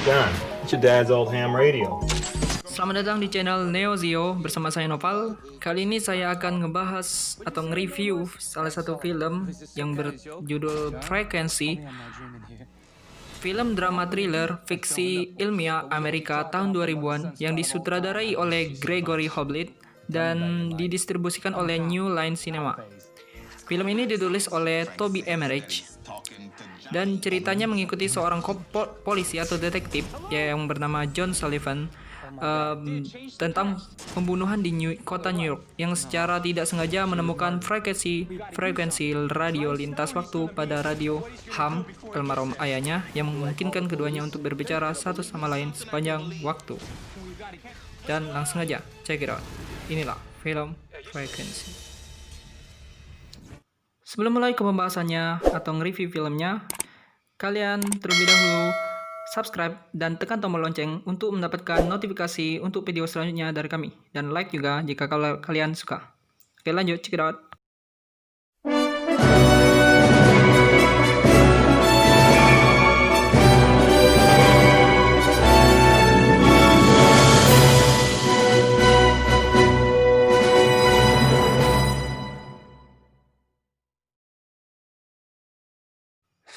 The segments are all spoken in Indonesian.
John, it's your dad's old ham radio. Selamat datang di channel Neo Zio bersama saya Noval. Kali ini saya akan ngebahas atau nge-review salah satu film yang berjudul Frequency. Film drama thriller fiksi ilmiah Amerika tahun 2000-an yang disutradarai oleh Gregory Hoblit dan didistribusikan oleh New Line Cinema. Film ini ditulis oleh Toby Emmerich dan ceritanya mengikuti seorang polisi atau detektif yang bernama John Sullivan tentang pembunuhan di kota New York yang secara tidak sengaja menemukan frekuensi radio lintas waktu pada radio ham almarhum ayahnya yang memungkinkan keduanya untuk berbicara satu sama lain sepanjang waktu. Dan langsung aja check it out. Inilah film Frequency. Sebelum mulai ke pembahasannya atau nge-review filmnya, kalian terlebih dahulu subscribe dan tekan tombol lonceng untuk mendapatkan notifikasi untuk video selanjutnya dari kami. Dan like juga jika kalian suka. Oke, lanjut, check it out.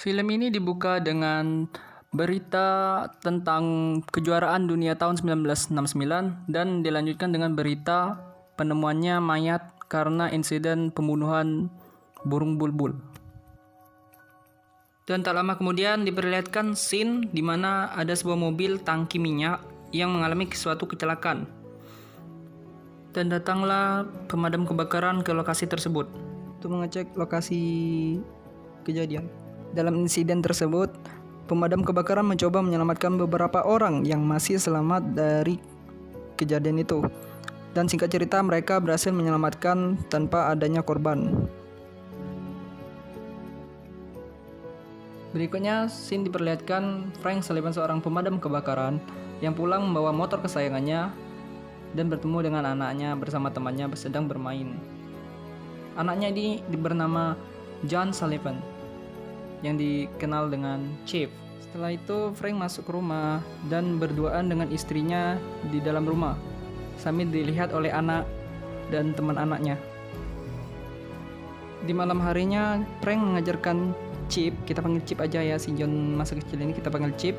Film ini dibuka dengan berita tentang kejuaraan dunia tahun 1969 dan dilanjutkan dengan berita penemuannya mayat karena insiden pembunuhan burung bulbul. Dan tak lama kemudian diperlihatkan scene di mana ada sebuah mobil tangki minyak yang mengalami suatu kecelakaan. Dan datanglah pemadam kebakaran ke lokasi tersebut untuk mengecek lokasi kejadian. Dalam insiden tersebut, pemadam kebakaran mencoba menyelamatkan beberapa orang yang masih selamat dari kejadian itu. Dan singkat cerita, mereka berhasil menyelamatkan tanpa adanya korban. Berikutnya, scene diperlihatkan Frank Sullivan, seorang pemadam kebakaran yang pulang membawa motor kesayangannya dan bertemu dengan anaknya bersama temannya sedang bermain. Anaknya ini bernama John Sullivan yang dikenal dengan Chip. Setelah itu Frank masuk ke rumah dan berduaan dengan istrinya di dalam rumah sambil dilihat oleh anak dan teman anaknya. Di malam harinya Frank mengajarkan Chip, kita panggil Chip aja ya, si John masa kecil ini kita panggil Chip.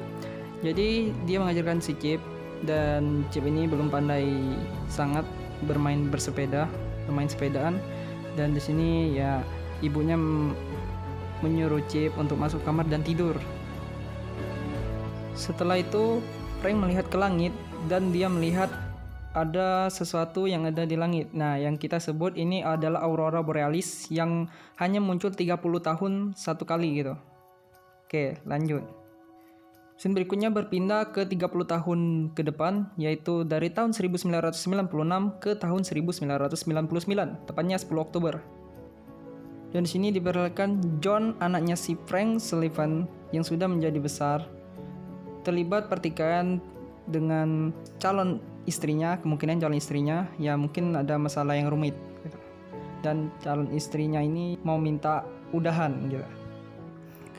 Jadi dia mengajarkan si Chip, dan Chip ini belum pandai sangat bermain sepedaan, dan di sini ya ibunya menyuruh Chip untuk masuk kamar dan tidur. Setelah itu Frank melihat ke langit dan dia melihat ada sesuatu yang ada di langit. Nah, yang kita sebut ini adalah aurora borealis yang hanya muncul 30 tahun satu kali gitu. Oke, lanjut. Scene berikutnya berpindah ke 30 tahun ke depan, yaitu dari tahun 1996 ke tahun 1999, tepatnya 10 Oktober. Dan di sini diperlihatkan John, anaknya si Frank Sullivan yang sudah menjadi besar, terlibat pertikaian dengan kemungkinan calon istrinya, ya mungkin ada masalah yang rumit gitu. Dan calon istrinya ini mau minta udahan gitu.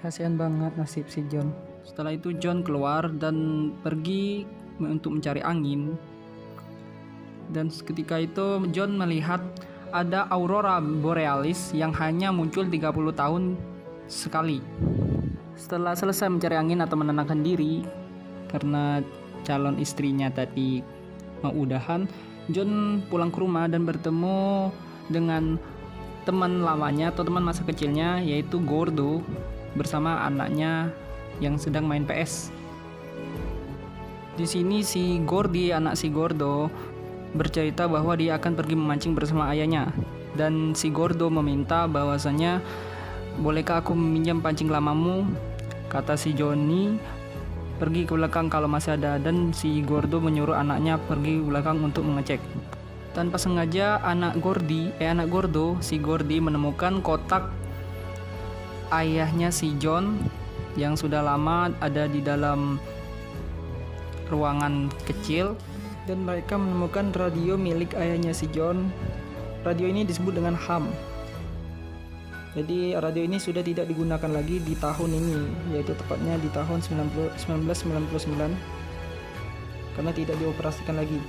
Kasihan banget nasib si John. Setelah itu John keluar dan pergi untuk mencari angin. Dan ketika itu John melihat ada aurora borealis yang hanya muncul 30 tahun sekali. Setelah selesai mencari angin atau menenangkan diri karena calon istrinya tadi mau udahan, John pulang ke rumah dan bertemu dengan teman lamanya atau teman masa kecilnya, yaitu Gordo bersama anaknya yang sedang main PS. Di sini anak si Gordo bercerita bahwa dia akan pergi memancing bersama ayahnya, dan si Gordo meminta bahwasanya, bolehkah aku meminjam pancing lamamu? Kata si Johnny, pergi ke belakang kalau masih ada, dan si Gordo menyuruh anaknya pergi ke belakang untuk mengecek. Tanpa sengaja anak Gordo, si Gordy menemukan kotak ayahnya si John yang sudah lama ada di dalam ruangan kecil. Dan mereka menemukan radio milik ayahnya si John. Radio ini disebut dengan ham. Jadi radio ini sudah tidak digunakan lagi di tahun ini, yaitu tepatnya di tahun 1999 karena tidak dioperasikan lagi.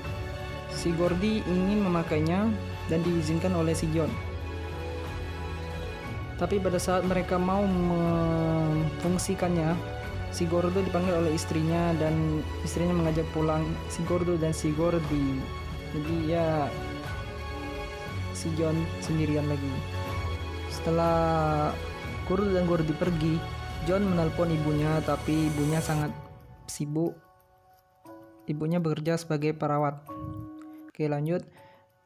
Si Gordy ingin memakainya dan diizinkan oleh si John. Tapi pada saat mereka mau memfungsikannya, si Gordo dipanggil oleh istrinya dan istrinya mengajak pulang si Gordo dan si Gordy. Jadi ya si John sendirian lagi. Setelah Gordo dan Gordy pergi, John menelpon ibunya, tapi ibunya sangat sibuk. Ibunya bekerja sebagai perawat. Oke, lanjut.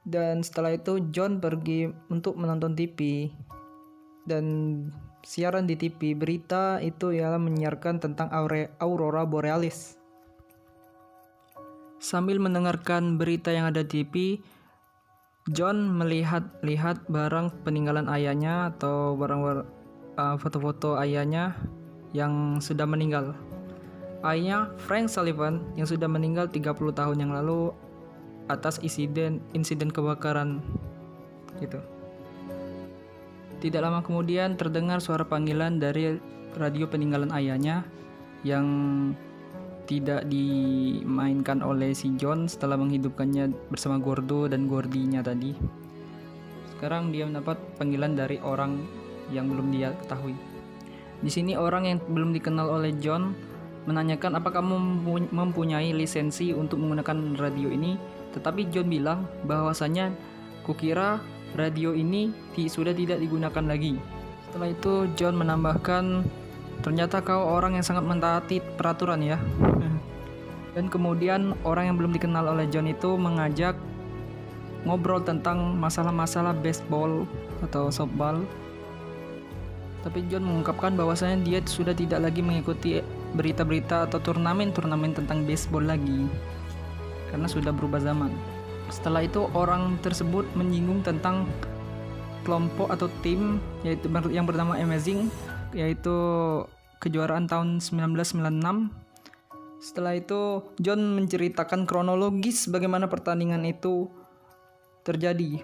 Dan setelah itu John pergi untuk menonton TV. Dan siaran di TV berita itu ialah menyiarkan tentang aurora borealis. Sambil mendengarkan berita yang ada di TV, John melihat barang peninggalan ayahnya atau foto-foto ayahnya yang sudah meninggal. Ayahnya Frank Sullivan yang sudah meninggal 30 tahun yang lalu atas insiden kebakaran gitu. Tidak lama kemudian terdengar suara panggilan dari radio peninggalan ayahnya yang tidak dimainkan oleh si John setelah menghidupkannya bersama Gordo dan Gordinya tadi. Sekarang dia mendapat panggilan dari orang yang belum dia ketahui. Di sini orang yang belum dikenal oleh John menanyakan apakah kamu mempunyai lisensi untuk menggunakan radio ini, tetapi John bilang bahwasanya kukira radio ini sudah tidak digunakan lagi. Setelah itu John menambahkan, ternyata kau orang yang sangat mentaati peraturan ya. Dan kemudian orang yang belum dikenal oleh John itu mengajak ngobrol tentang masalah-masalah baseball atau softball. Tapi John mengungkapkan bahwasanya dia sudah tidak lagi mengikuti berita-berita atau turnamen-turnamen tentang baseball lagi karena sudah berubah zaman. Setelah itu orang tersebut menyinggung tentang kelompok atau tim yaitu yang bernama Amazing, yaitu kejuaraan tahun 1996. Setelah itu John menceritakan kronologis bagaimana pertandingan itu terjadi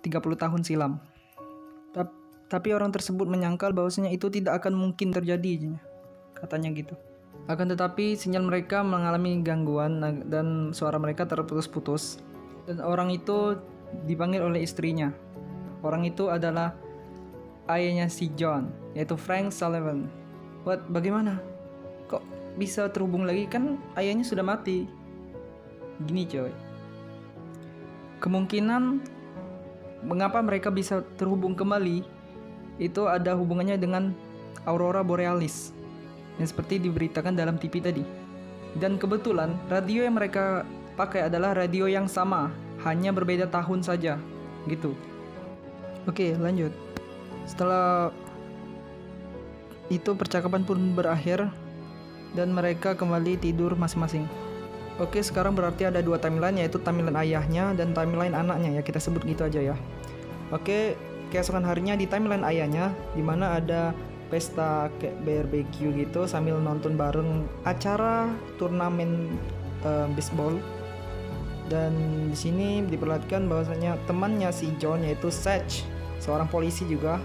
30 tahun silam. Tapi orang tersebut menyangkal bahwasanya itu tidak akan mungkin terjadi, katanya gitu. Akan tetapi sinyal mereka mengalami gangguan dan suara mereka terputus-putus. Dan orang itu dipanggil oleh istrinya. Orang itu adalah ayahnya si John, yaitu Frank Sullivan. Bagaimana? Kok bisa terhubung lagi? Kan ayahnya sudah mati. Gini coy. Kemungkinan mengapa mereka bisa terhubung kembali itu ada hubungannya dengan aurora borealis yang seperti diberitakan dalam TV tadi. Dan kebetulan radio yang mereka pakai adalah radio yang sama, hanya berbeda tahun saja gitu. Oke, lanjut. Setelah itu percakapan pun berakhir dan mereka kembali tidur masing-masing. Oke, sekarang berarti ada dua timeline, yaitu timeline ayahnya dan timeline anaknya ya, kita sebut gitu aja ya. Oke, keesokan harinya di timeline ayahnya dimana ada pesta kayak barbecue gitu sambil nonton bareng acara turnamen baseball. Dan di sini diperlihatkan bahwasanya temannya si John yaitu Sage, seorang polisi juga,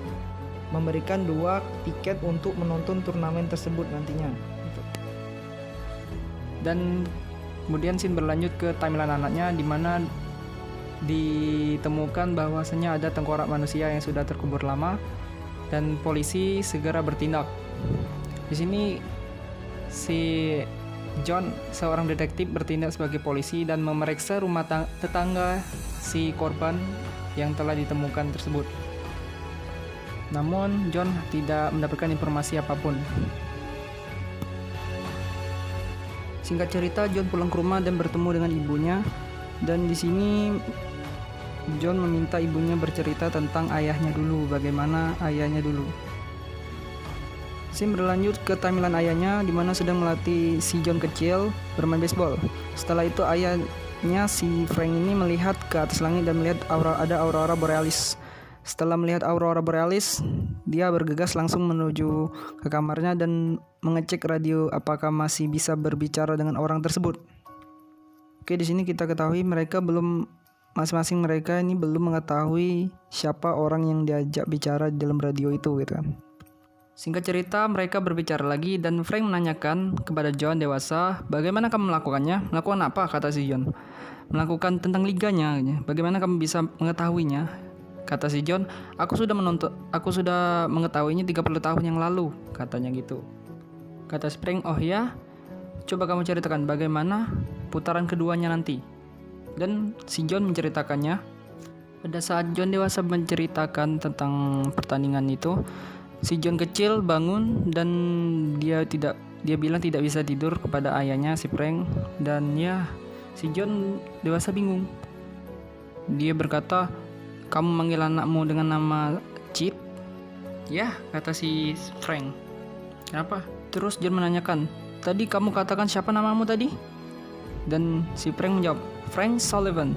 memberikan 2 tiket untuk menonton turnamen tersebut nantinya. Dan kemudian scene berlanjut ke timeline anaknya di mana ditemukan bahwasanya ada tengkorak manusia yang sudah terkubur lama dan polisi segera bertindak. Di sini si John, seorang detektif, bertindak sebagai polisi dan memeriksa rumah tetangga si korban yang telah ditemukan tersebut. Namun John tidak mendapatkan informasi apapun. Singkat cerita, John pulang ke rumah dan bertemu dengan ibunya. Dan di sini John meminta ibunya bercerita tentang ayahnya dulu, bagaimana ayahnya dulu. Scene berlanjut ke timeline ayahnya di mana sedang melatih si John kecil bermain baseball. Setelah itu ayahnya si Frank ini melihat ke atas langit dan melihat ada aurora borealis. Setelah melihat aurora borealis, dia bergegas langsung menuju ke kamarnya dan mengecek radio apakah masih bisa berbicara dengan orang tersebut. Oke, di sini kita ketahui mereka belum masing-masing mereka ini belum mengetahui siapa orang yang diajak bicara di dalam radio itu gitu kan. Singkat cerita, mereka berbicara lagi dan Frank menanyakan kepada John dewasa, bagaimana kamu melakukannya? Melakukan apa? Kata si John. Melakukan tentang liganya. Bagaimana kamu bisa mengetahuinya? Kata si John, aku sudah mengetahuinya 30 tahun yang lalu, katanya gitu. Kata Frank, oh ya? Coba kamu ceritakan bagaimana putaran keduanya nanti. Dan si John menceritakannya. Pada saat John dewasa menceritakan tentang pertandingan itu, si John kecil bangun dan dia bilang tidak bisa tidur kepada ayahnya si Frank, dan ya si John dewasa bingung. Dia berkata, kamu manggil anakmu dengan nama Chip? Ya, kata si Frank. Kenapa? Terus John menanyakan, tadi kamu katakan siapa namamu tadi? Dan si Frank menjawab, Frank Sullivan.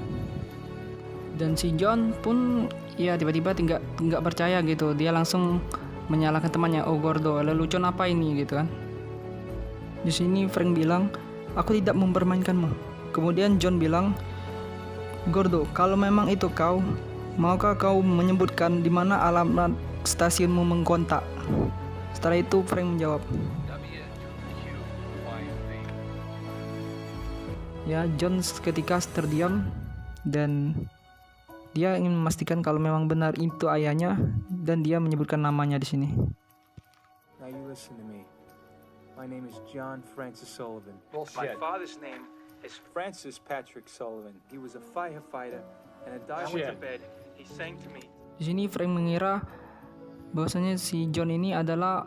Dan si John pun ya tiba-tiba nggak percaya gitu. Dia langsung menyalahkan temannya, oh Gordo, lelucon apa ini gitu kan. Di sini Frank bilang, aku tidak mempermainkanmu. Kemudian John bilang, Gordo, kalau memang itu kau, maukah kau menyebutkan di mana alamat stasiunmu mengkontak? Setelah itu Frank menjawab. Ya, John seketika terdiam dan dia ingin memastikan kalau memang benar itu ayahnya, dan dia menyebutkan namanya di sini. Now you listen to me. My name is John Francis Sullivan. Bullshit. My father's name is Francis Patrick Sullivan. He was a firefighter and I went to bed. He sang to me. Di sini Frank mengira bahwasanya si John ini adalah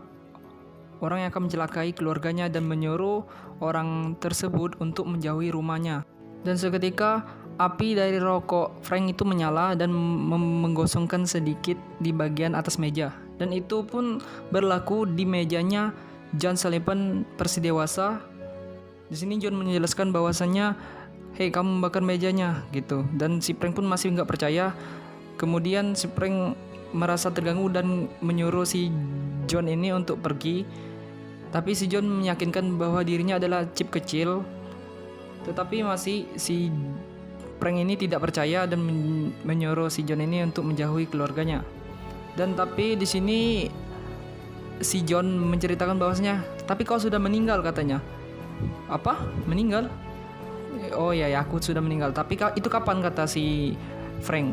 orang yang akan mencelakai keluarganya dan menyuruh orang tersebut untuk menjauhi rumahnya. Dan seketika api dari rokok Frank itu menyala dan menggosongkan sedikit di bagian atas meja. Dan itu pun berlaku di mejanya John Sullivan versi dewasa. Di sini John menjelaskan bahwasannya, hei kamu membakar mejanya gitu. Dan si Frank pun masih nggak percaya. Kemudian si Frank merasa terganggu dan menyuruh si John ini untuk pergi. Tapi si John meyakinkan bahwa dirinya adalah Chip kecil. Tetapi masih si Frank ini tidak percaya dan menyuruh si John ini untuk menjauhi keluarganya. Dan tapi di sini si John menceritakan bahwasanya, tapi kau sudah meninggal katanya. Apa? Meninggal? Oh ya, aku sudah meninggal. Tapi itu kapan, kata si Frank?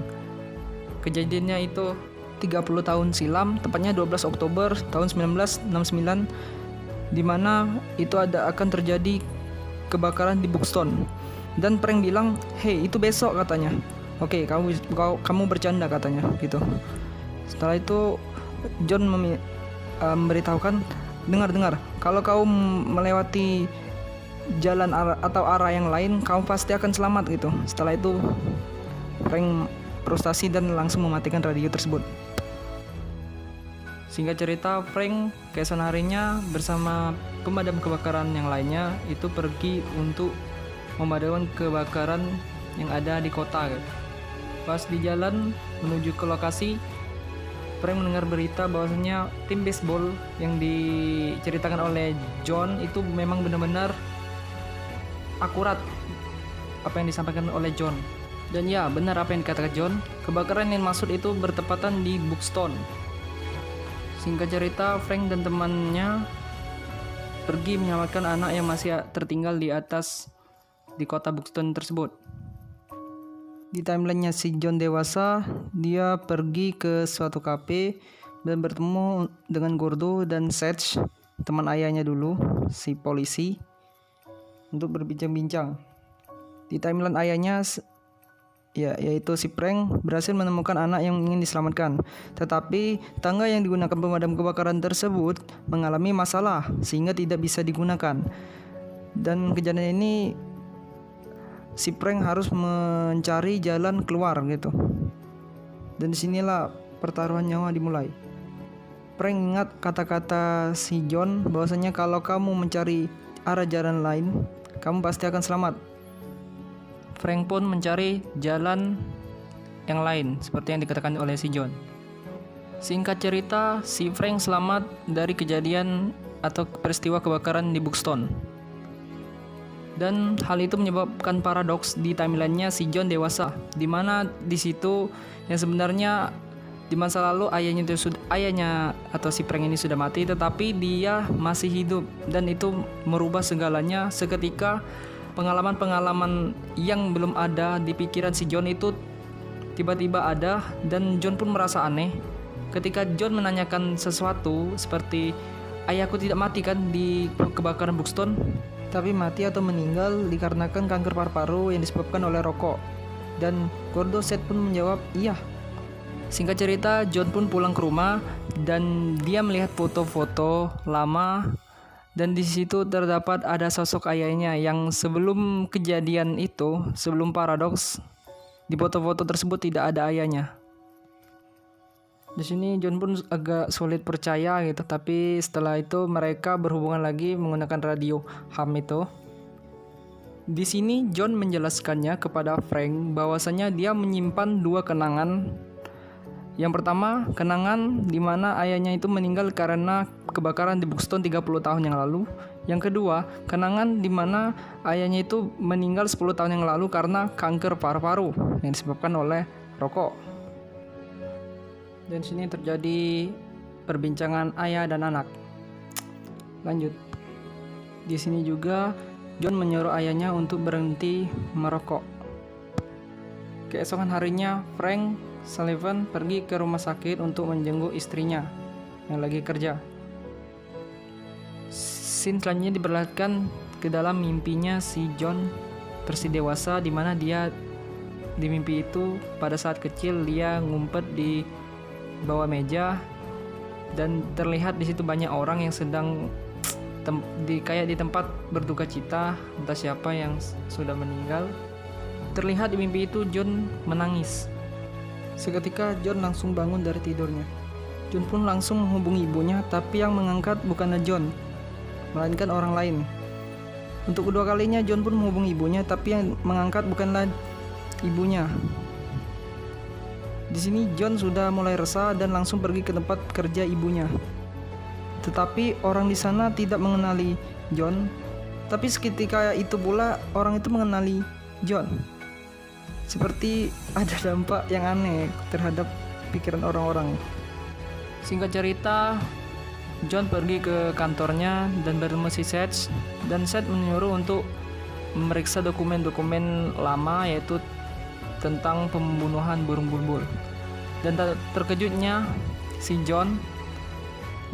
Kejadiannya itu 30 tahun silam, tepatnya 12 Oktober tahun 1969, di mana itu akan terjadi kebakaran di Buxton. Dan Frank bilang, hei itu besok katanya. Oke, kamu bercanda katanya gitu. Setelah itu John memberitahukan, dengar, kalau kau melewati jalan atau arah yang lain, kamu pasti akan selamat gitu. Setelah itu Frank frustasi dan langsung mematikan radio tersebut. Singkat cerita, Frank keesokan harinya bersama pemadam kebakaran yang lainnya itu pergi untuk memadamkan kebakaran yang ada di kota. Pas di jalan menuju ke lokasi, Frank mendengar berita bahwasanya tim baseball yang diceritakan oleh John itu memang benar-benar akurat apa yang disampaikan oleh John. Dan ya, benar apa yang dikatakan John, kebakaran yang maksud itu bertepatan di Buxton. Singkat cerita, Frank dan temannya pergi menyelamatkan anak yang masih tertinggal di kota Buxton tersebut. Di timelinenya si John dewasa, dia pergi ke suatu kafe dan bertemu dengan Gordo dan Sage, teman ayahnya dulu, si polisi, untuk berbincang-bincang. Di timeline ayahnya, yaitu si Frank berhasil menemukan anak yang ingin diselamatkan. Tetapi tangga yang digunakan pemadam kebakaran tersebut mengalami masalah sehingga tidak bisa digunakan. Dan kejadian ini si Frank harus mencari jalan keluar gitu. Dan disinilah pertaruhan nyawa dimulai. Frank ingat kata-kata si John bahwasanya kalau kamu mencari arah jalan lain, kamu pasti akan selamat. Frank pun mencari jalan yang lain seperti yang dikatakan oleh si John. Singkat cerita, si Frank selamat dari kejadian atau peristiwa kebakaran di Buxton. Dan hal itu menyebabkan paradoks di timelinenya si John dewasa, di mana di situ yang sebenarnya di masa lalu ayahnya atau si Frank ini sudah mati, tetapi dia masih hidup, dan itu merubah segalanya seketika. Pengalaman-pengalaman yang belum ada di pikiran si John itu tiba-tiba ada, dan John pun merasa aneh ketika John menanyakan sesuatu seperti, ayahku tidak mati kan di kebakaran Buxton, tapi mati atau meninggal dikarenakan kanker paru-paru yang disebabkan oleh rokok. Dan Gordo Seth pun menjawab iya. Singkat cerita, John pun pulang ke rumah dan dia melihat foto-foto lama, dan di situ terdapat ada sosok ayahnya yang sebelum kejadian itu, sebelum paradoks, di foto-foto tersebut tidak ada ayahnya. Di sini John pun agak sulit percaya gitu, tapi setelah itu mereka berhubungan lagi menggunakan radio ham itu. Di sini John menjelaskannya kepada Frank bahwasanya dia menyimpan dua kenangan. Yang pertama, kenangan di mana ayahnya itu meninggal karena kebakaran di Buxton 30 tahun yang lalu. Yang kedua, kenangan di mana ayahnya itu meninggal 10 tahun yang lalu karena kanker paru-paru yang disebabkan oleh rokok. Dan sini terjadi perbincangan ayah dan anak. Lanjut. Di sini juga John menyuruh ayahnya untuk berhenti merokok. Keesokan harinya, Frank Sullivan pergi ke rumah sakit untuk menjenguk istrinya yang lagi kerja. Scene selanjutnya diperlihatkan ke dalam mimpinya si John versi dewasa, di mana dia di mimpi itu pada saat kecil dia ngumpet di bawah meja, dan terlihat di situ banyak orang yang sedang kayak di tempat berduka cita, entah siapa yang sudah meninggal. Terlihat di mimpi itu John menangis. Seketika John langsung bangun dari tidurnya. John pun langsung menghubungi ibunya, tapi yang mengangkat bukanlah John, melainkan orang lain. Untuk kedua kalinya John pun menghubungi ibunya, tapi yang mengangkat bukanlah ibunya. Di sini John sudah mulai resah dan langsung pergi ke tempat kerja ibunya. Tetapi orang di sana tidak mengenali John. Tapi seketika itu pula orang itu mengenali John. Seperti ada dampak yang aneh terhadap pikiran orang-orang. Singkat cerita, John pergi ke kantornya dan bertemu si Seth, dan Seth menyuruh untuk memeriksa dokumen-dokumen lama, yaitu tentang pembunuhan burung bulbul. Dan terkejutnya si John,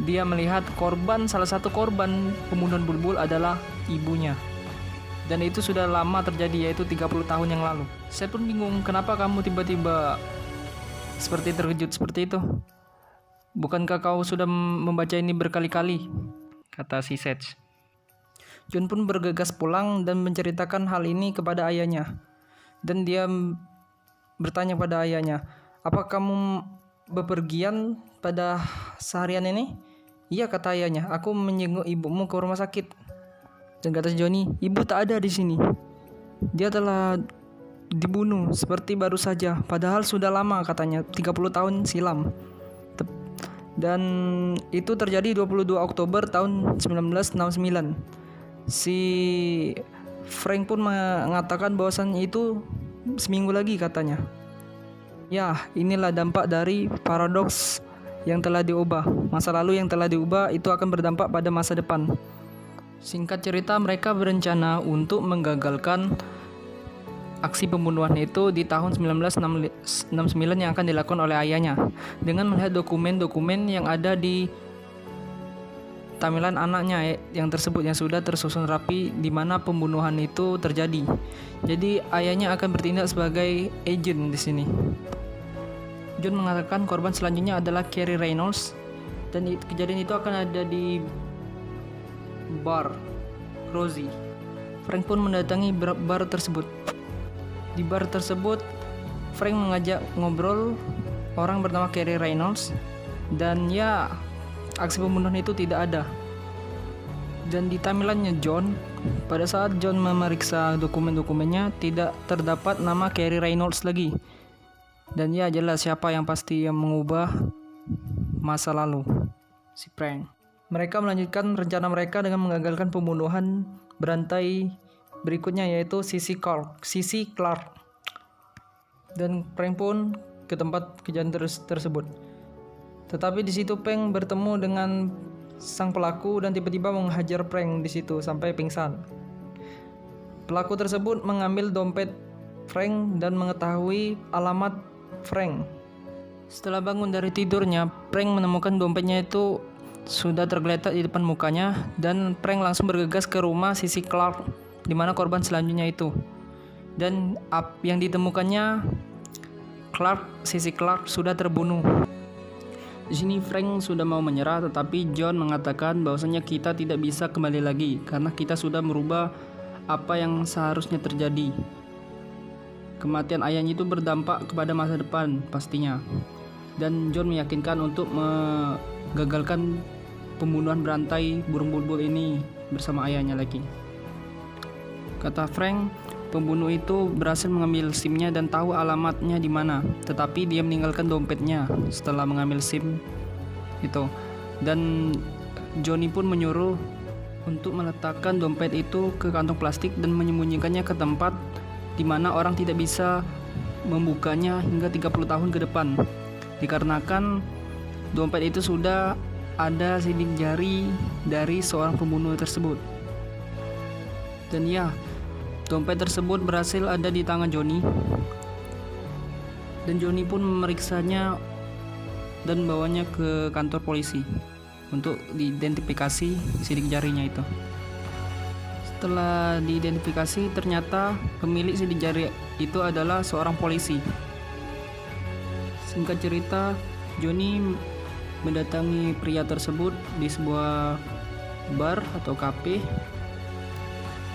dia melihat salah satu korban pembunuhan bulbul adalah ibunya. Dan itu sudah lama terjadi, yaitu 30 tahun yang lalu. Saya pun bingung, kenapa kamu tiba-tiba seperti terkejut seperti itu? Bukankah kau sudah membaca ini berkali-kali? Kata si Seth. John pun bergegas pulang dan menceritakan hal ini kepada ayahnya. Dan dia bertanya pada ayahnya, apa kamu bepergian pada seharian ini? Iya, kata ayahnya, aku menjenguk ibumu ke rumah sakit. Dan kata Johnny, ibu tak ada di sini. Dia telah dibunuh seperti baru saja, padahal sudah lama katanya, 30 tahun silam. Dan itu terjadi 22 Oktober tahun 1969. Si Frank pun mengatakan bahwasannya itu seminggu lagi katanya. Ya, inilah dampak dari paradoks yang telah diubah. Masa lalu yang telah diubah itu akan berdampak pada masa depan. Singkat cerita, mereka berencana untuk menggagalkan aksi pembunuhan itu di tahun 1969 yang akan dilakukan oleh ayahnya, dengan melihat dokumen-dokumen yang ada di timeline anaknya yang tersebut yang sudah tersusun rapi di mana pembunuhan itu terjadi. Jadi ayahnya akan bertindak sebagai agent di sini. John mengatakan korban selanjutnya adalah Carrie Reynolds, dan kejadian itu akan ada di bar Rosie. Frank pun mendatangi bar tersebut. Di bar tersebut, Frank mengajak ngobrol orang bernama Carrie Reynolds, dan ya, aksi pembunuhan itu tidak ada. Dan di timelinenya John, pada saat John memeriksa dokumen-dokumennya, tidak terdapat nama Carrie Reynolds lagi. Dan ya, jelas siapa yang pasti yang mengubah masa lalu, si Frank. Mereka melanjutkan rencana mereka dengan mengagalkan pembunuhan berantai berikutnya yaitu Sissy Clark. Dan Frank pun ke tempat kejadian tersebut. Tetapi di situ Frank bertemu dengan sang pelaku dan tiba-tiba menghajar Frank di situ sampai pingsan. Pelaku tersebut mengambil dompet Frank dan mengetahui alamat Frank. Setelah bangun dari tidurnya, Frank menemukan dompetnya itu sudah tergeletak di depan mukanya dan Frank langsung bergegas ke rumah Sissy Clark di mana korban selanjutnya itu. Dan yang ditemukannya Sissy Clark sudah terbunuh. Di sini Frank sudah mau menyerah, tetapi John mengatakan bahwasanya kita tidak bisa kembali lagi karena kita sudah merubah apa yang seharusnya terjadi. Kematian ayahnya itu berdampak kepada masa depan pastinya. Dan John meyakinkan untuk menggagalkan pembunuhan berantai burung bulbul ini bersama ayahnya lagi. Kata Frank, pembunuh itu berhasil mengambil SIM-nya dan tahu alamatnya di mana, tetapi dia meninggalkan dompetnya setelah mengambil SIM itu. Dan Johnny pun menyuruh untuk meletakkan dompet itu ke kantong plastik dan menyembunyikannya ke tempat di mana orang tidak bisa membukanya hingga 30 tahun ke depan. Dikarenakan dompet itu sudah ada sidik jari dari seorang pembunuh tersebut. Dan ya, dompet tersebut berhasil ada di tangan Johnny. Dan Johnny pun memeriksanya dan bawanya ke kantor polisi untuk diidentifikasi sidik jarinya itu. Setelah diidentifikasi, ternyata pemilik sidik jari itu adalah seorang polisi. Singkat cerita, Johnny mendatangi pria tersebut di sebuah bar atau kafe.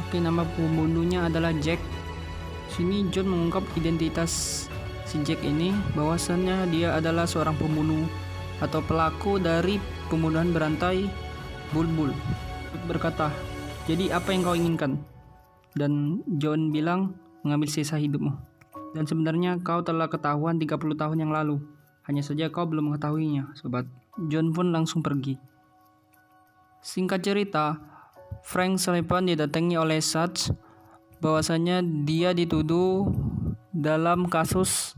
Oke, nama pembunuhnya adalah Jack. Sini John mengungkap identitas si Jack ini, bahwasannya dia adalah seorang pembunuh atau pelaku dari pembunuhan berantai bulbul. Berkata, "Jadi apa yang kau inginkan?" Dan John bilang, "Mengambil sisa hidupmu. Dan sebenarnya kau telah ketahuan 30 tahun yang lalu. Hanya saja kau belum mengetahuinya, sobat." John pun langsung pergi. Singkat cerita, Frank Sullivan didatangi oleh Such bahwasanya dia dituduh dalam kasus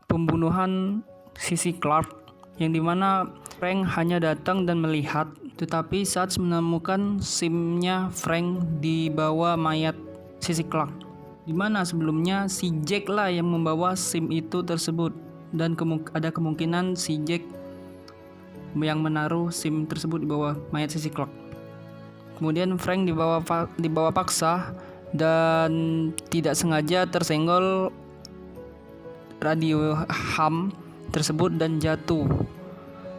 pembunuhan Sissy Clark, yang dimana Frank hanya datang dan melihat, tetapi Such menemukan SIM-nya Frank di bawah mayat Sissy Clark, dimana sebelumnya si Jack lah yang membawa SIM itu tersebut, dan ada kemungkinan si Jack yang menaruh SIM tersebut di bawah mayat Sissy Clark. Kemudian Frank dibawa paksa dan tidak sengaja tersenggol radio ham tersebut dan jatuh.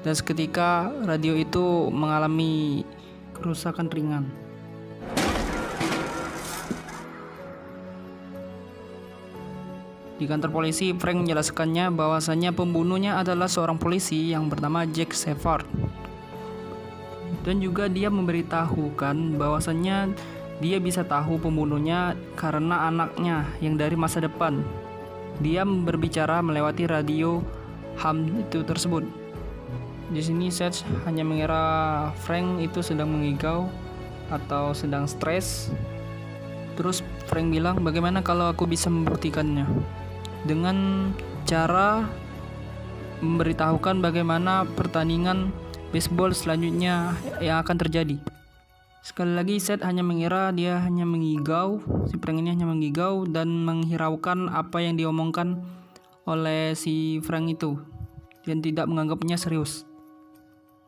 Dan seketika radio itu mengalami kerusakan ringan. Di kantor polisi, Frank menjelaskannya bahwasannya pembunuhnya adalah seorang polisi yang bernama Jack Shepard. Dan juga dia memberitahukan bahwasannya dia bisa tahu pembunuhnya karena anaknya yang dari masa depan. Dia berbicara melewati radio ham itu tersebut. Di sini Seth hanya mengira Frank itu sedang mengigau atau sedang stres. Terus Frank bilang, "Bagaimana kalau aku bisa membuktikannya?" Dengan cara memberitahukan bagaimana pertandingan baseball selanjutnya yang akan terjadi. Sekali lagi Seth hanya mengira dia hanya mengigau, si Frank ini hanya mengigau dan menghiraukan apa yang diomongkan oleh si Frank itu dan tidak menganggapnya serius.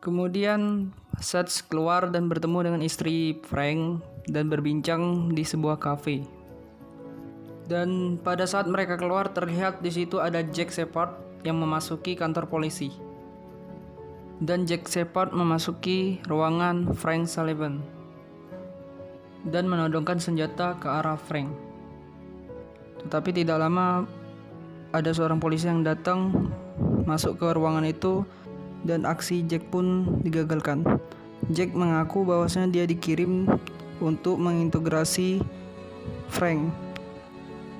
Kemudian Seth keluar dan bertemu dengan istri Frank dan berbincang di sebuah kafe. Dan pada saat mereka keluar, terlihat di situ ada Jack Shepard yang memasuki kantor polisi. Dan Jack Shepard memasuki ruangan Frank Sullivan dan menodongkan senjata ke arah Frank. Tetapi tidak lama ada seorang polisi yang datang masuk ke ruangan itu dan aksi Jack pun digagalkan. Jack mengaku bahwasanya dia dikirim untuk mengintegrasi Frank.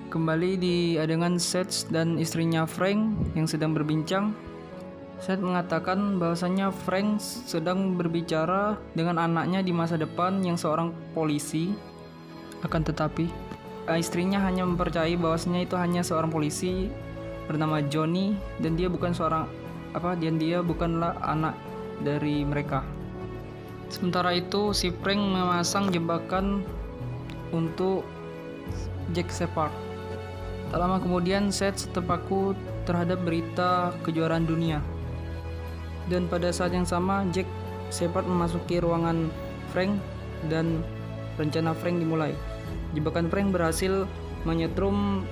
Kembali di adegan Seth dan istrinya Frank yang sedang berbincang. Seth mengatakan bahwasanya Frank sedang berbicara dengan anaknya di masa depan yang seorang polisi Akan tetapi, istrinya hanya mempercayai bahwasanya itu hanya seorang polisi bernama Johnny dan dia bukanlah anak dari mereka. Sementara itu, si Frank memasang jebakan untuk Jack Shepard. Tak lama kemudian, Seth terpaku terhadap berita kejuaraan dunia. Dan pada saat yang sama, Jack Shepard memasuki ruangan Frank dan rencana Frank dimulai. Jebakan Frank berhasil menyetrum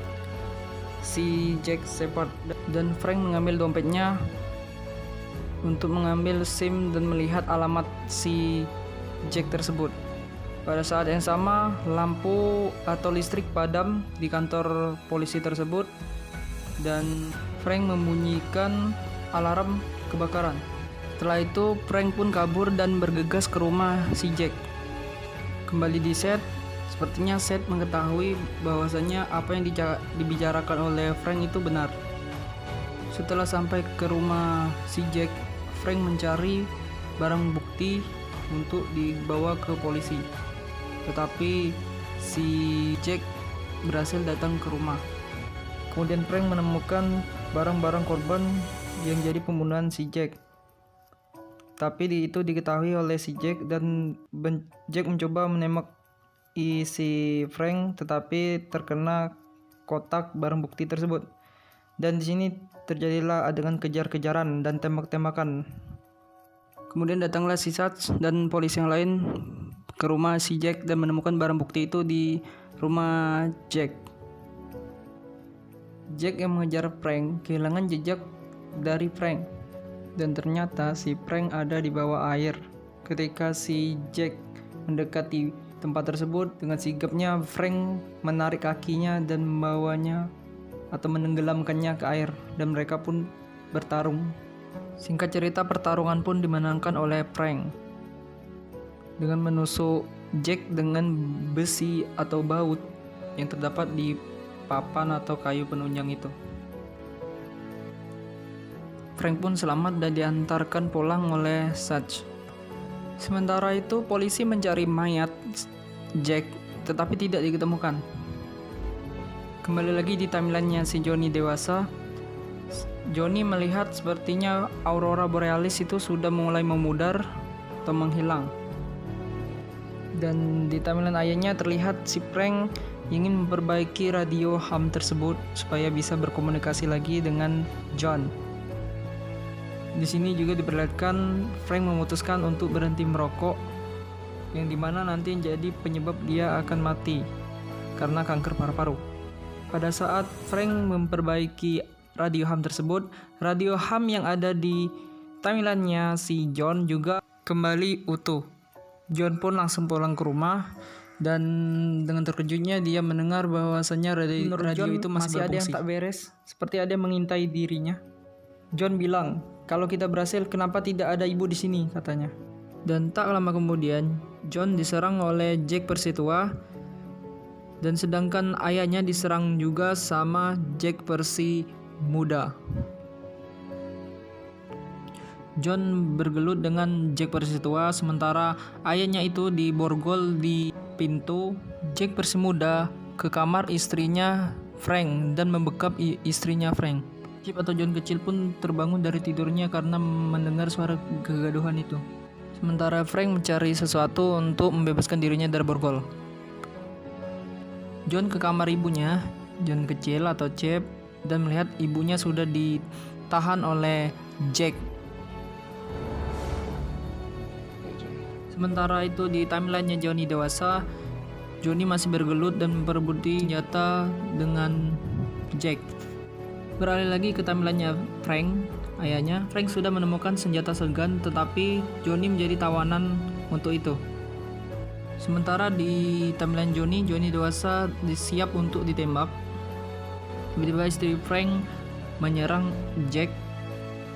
si Jack Shepard dan Frank mengambil dompetnya untuk mengambil SIM dan melihat alamat si Jack tersebut. Pada saat yang sama, lampu atau listrik padam di kantor polisi tersebut dan Frank membunyikan alarm kebakaran. Setelah itu, Frank pun kabur dan bergegas ke rumah si Jack. Kembali di set, sepertinya Seth mengetahui bahwasanya apa yang dibicarakan oleh Frank itu benar. Setelah sampai ke rumah si Jack, Frank mencari barang bukti untuk dibawa ke polisi. Tetapi si Jack berhasil datang ke rumah. Kemudian Frank menemukan barang-barang korban yang jadi pembunuhan si Jack. Tapi itu diketahui oleh si Jack dan Jack mencoba menembak si Frank, tetapi terkena kotak barang bukti tersebut. Dan di sini terjadilah adegan kejar-kejaran dan tembak-tembakan. Kemudian datanglah si Sats dan polisi yang lain ke rumah si Jack dan menemukan barang bukti itu di rumah Jack. Jack yang mengejar Frank kehilangan jejak dari Frank, dan ternyata si Frank ada di bawah air. Ketika si Jack mendekati tempat tersebut, dengan sigapnya Frank menarik kakinya dan membawanya atau menenggelamkannya ke air, dan mereka pun bertarung. Singkat cerita, pertarungan pun dimenangkan oleh Frank dengan menusuk Jack dengan besi atau baut yang terdapat di papan atau kayu penunjang itu. Frank pun selamat dan diantarkan pulang oleh Sach. Sementara itu, polisi mencari mayat Jack, tetapi tidak ditemukan. Kembali lagi di timeline-nya si Johnny dewasa, Johnny melihat sepertinya aurora borealis itu sudah mulai memudar atau menghilang. Dan di timeline ayahnya terlihat si Frank ingin memperbaiki radio ham tersebut supaya bisa berkomunikasi lagi dengan John. Di sini juga diperlihatkan Frank memutuskan untuk berhenti merokok, yang dimana nanti jadi penyebab dia akan mati karena kanker paru-paru. Pada saat Frank memperbaiki radio ham tersebut, radio ham yang ada di timeline-nya si John juga kembali utuh. John pun langsung pulang ke rumah dan dengan terkejutnya dia mendengar bahwasanya radio itu masih ada yang tak beres, seperti ada yang mengintai dirinya. John bilang, "Kalau kita berhasil, kenapa tidak ada ibu di sini?" katanya. Dan tak lama kemudian, John diserang oleh Jack Persitua, dan sedangkan ayahnya diserang juga sama Jack Persi muda. John bergelut dengan Jack Persi tua, sementara ayahnya itu diborgol di pintu. Jack Persi muda ke kamar istrinya Frank dan membekap istrinya Frank. Chip atau John kecil pun terbangun dari tidurnya karena mendengar suara kegaduhan itu. Sementara Frank mencari sesuatu untuk membebaskan dirinya dari borgol. John ke kamar ibunya, John kecil atau Chip, dan melihat ibunya sudah ditahan oleh Jack. Sementara itu di timeline-nya Johnny dewasa, Johnny masih bergelut dan memperebutkan senjata dengan Jack. Beralih lagi ke timeline-nya Frank, ayahnya. Frank sudah menemukan senjata segan, tetapi Johnny menjadi tawanan untuk itu. Sementara di timeline Johnny dewasa siap untuk ditembak. Tiba-tiba istri Frank menyerang Jack,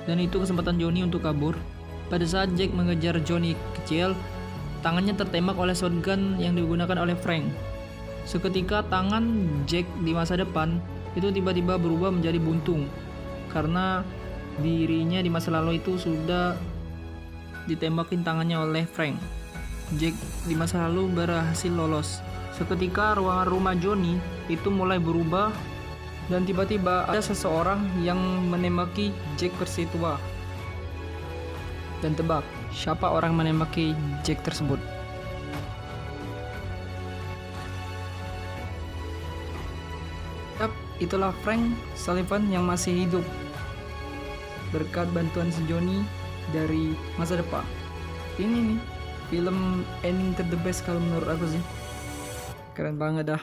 dan itu kesempatan Johnny untuk kabur. Pada saat Jack mengejar Johnny kecil, tangannya tertembak oleh shotgun yang digunakan oleh Frank. Seketika tangan Jack di masa depan itu tiba-tiba berubah menjadi buntung karena dirinya di masa lalu itu sudah ditembakin tangannya oleh Frank. Jack di masa lalu berhasil lolos. Seketika ruangan rumah Johnny itu mulai berubah dan tiba-tiba ada seseorang yang menembaki Jack versi tua. Dan tebak, siapa orang menembaki Jack tersebut? Yap, itulah Frank Sullivan yang masih hidup berkat bantuan si Johnny dari masa depan. Ini nih film ending ter the best kalau menurut aku sih. Keren banget dah.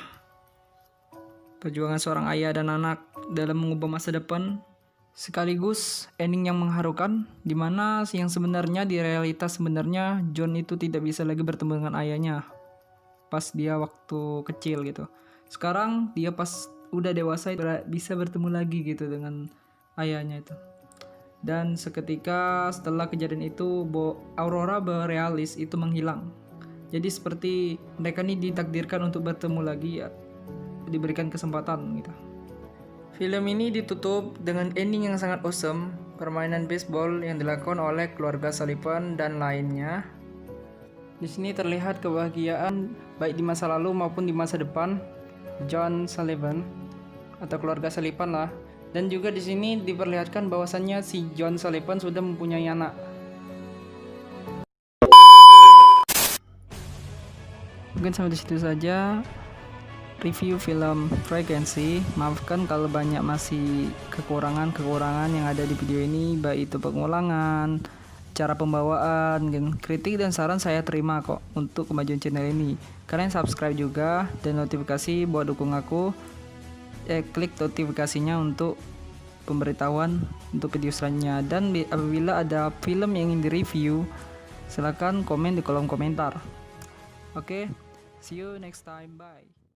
Perjuangan seorang ayah dan anak dalam mengubah masa depan, sekaligus ending yang mengharukan, dimana yang sebenarnya di realitas sebenarnya John itu tidak bisa lagi bertemu dengan ayahnya pas dia waktu kecil gitu. Sekarang dia pas udah dewasa bisa bertemu lagi gitu dengan ayahnya itu. Dan seketika setelah kejadian itu, Aurora Borealis itu menghilang. Jadi seperti mereka ini ditakdirkan untuk bertemu lagi ya, diberikan kesempatan gitu. Film ini ditutup dengan ending yang sangat awesome, permainan baseball yang dilakukan oleh keluarga Sullivan dan lainnya. Di sini terlihat kebahagiaan baik di masa lalu maupun di masa depan John Sullivan atau keluarga Sullivan lah. Dan juga di sini diperlihatkan bahwasannya si John Sullivan sudah mempunyai anak. Mungkin sampai di situ saja review film Frequency. Maafkan kalau banyak masih kekurangan-kekurangan yang ada di video ini, baik itu pengulangan, cara pembawaan, kritik dan saran saya terima kok untuk kemajuan channel ini. Kalian subscribe juga dan notifikasi buat dukung aku. Klik notifikasinya untuk pemberitahuan untuk video selanjutnya. Dan apabila ada film yang ingin direview, silahkan komen di kolom komentar. Oke, see you next time, bye.